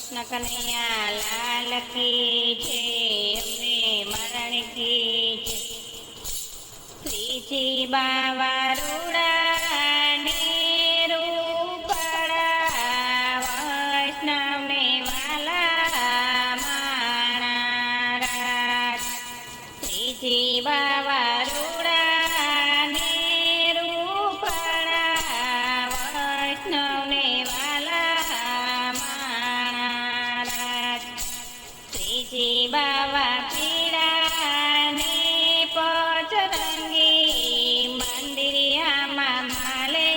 કૃષ્ણ કનૈયા લાલ કી છે, અમને મરણ કી છે. શ્રીજી બાવા રૂડા ને રૂપડા વૈષ્ણવને વાલા માણા રાજ. શ્રીજી બાવા રૂડા ને રૂપડા વૈષ્ણવને વાલા માણા રાજ. શ્રીજી બાવા પીડા ને પચરંગી મંદિરિયામાં માલે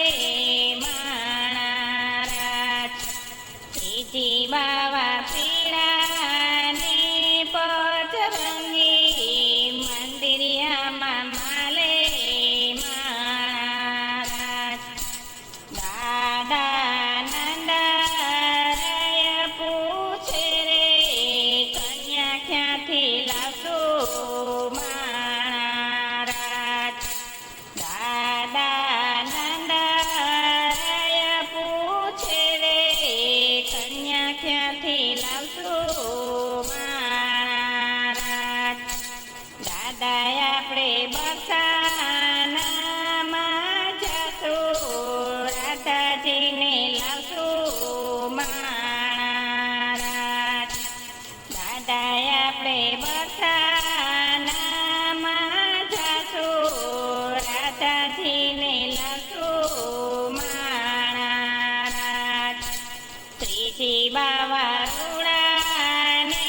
માણા રાજ. શ્રીજી બાવા પીડા ને પચરંગી મંદિરિયામાં માલે માણા રાજ. દાદા નંદરાય પૂછે રે કન્યા ક્યાંથી લાવશો માણા રાજ. દાદા નંદરાય પૂછે રે કન્યા ક્યાંથી લાવશો માણા રાજ. દાદા આપણે બરસાનામાં જશું રાધાજીને લાવશું માણા રાજ. દાદા આપણે બરસાનામાં જશું રાધાજીને લાવશું માણા રાજ. શ્રીજી બાવા રૂડા ને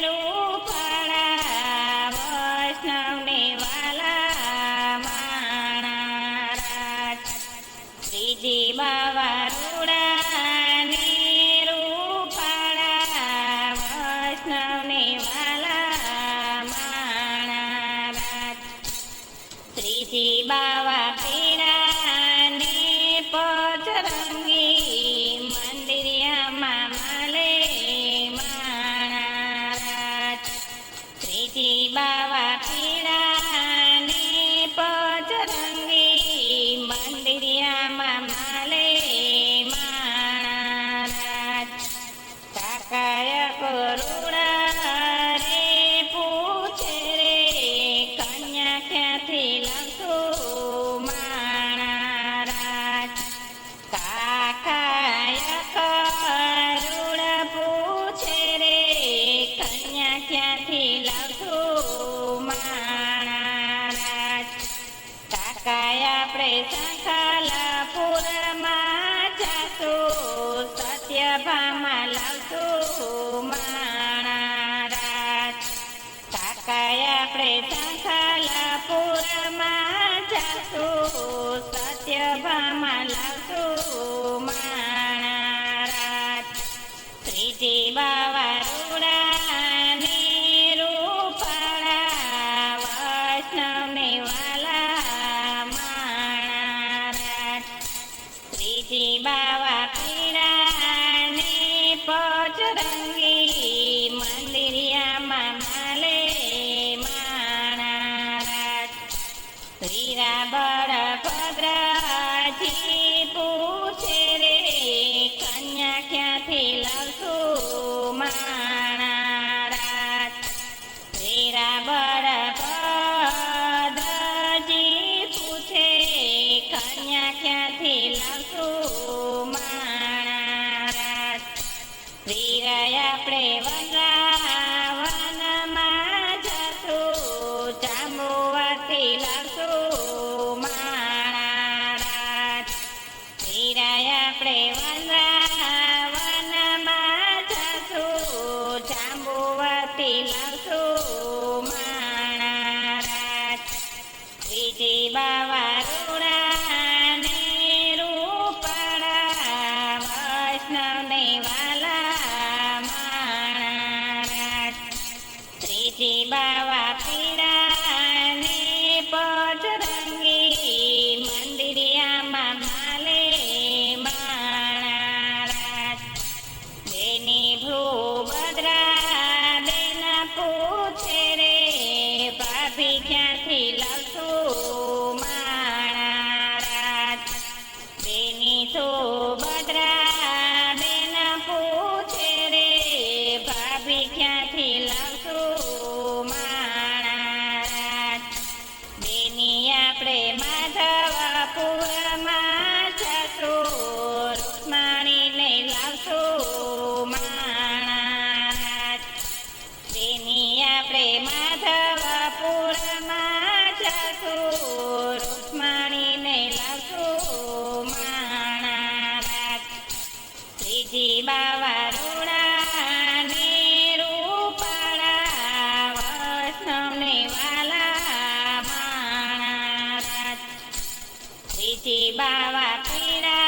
રૂપડા વૈષ્ણવને વાલા માણા રાજ. શ્રીજી બાવા રૂડા ને રૂપડા વૈષ્ણવને વાલા માણા રાજ. શ્રીજી બાવા પીડા ને પચરંગી મંદિરિયામાં માલે માણા રાજ. શ્રીજી બાવા પીડા ને પચરંગી મંદિરિયામાં માલે માણા રાજ. કાકાય કરુણા રે પૂછે રે કન્યા ક્યાંથી લાવશો માણા રાજ. કાકાય કરુણા પૂછે રે કન્યા ક્યાંથી લાવશો માણા રાજ. કાકાય આપણે સંખલાપુરમાં જાશું સત્યભામાં લાવશું માણા રાજ. કાકાય આપણે સંખલાપુરમાં જાશું સત્યભામાં લાવશું માણા રાજ. શ્રીજી બાવા રૂડા ને રૂપડા વૈષ્ણવને વાલા માણા રાજ. શ્રીજી બાવા પીડા ને પચરંગી મંદિરિયામાં માલે માણા રાજ. વીરા બળભદ્રજી પૂછે રે કન્યા ક્યાંથી લાવશું માણા રાજ. વીરા બળભદ્રજી પૂછે કન્યા ક્યાંથી લાવશું માણા રાજ. વીરાય આપણે વનરાવનમાં જશું જાંબુવાથી લાવશું માણા રાજ. વીરાય આપણે વનરાવનમાં જશું જાંબુવાથી લાવશું માણા રાજ. શ્રીજી બાવા રૂડા ને રૂપડા વૈષ્ણવને વાલા માણા રાજ. શ્રીજી બાવા પીડા ને પચરંગી મંદિરિયામાં માલે માણા રાજ. બેની ભૂભદ્રા બેન પૂછે રે ભાભી ક્યાંથી લાવશું માણા રાજ. બેની સુભદ્રા બેન પૂછે રે શિવ બાવા પીડા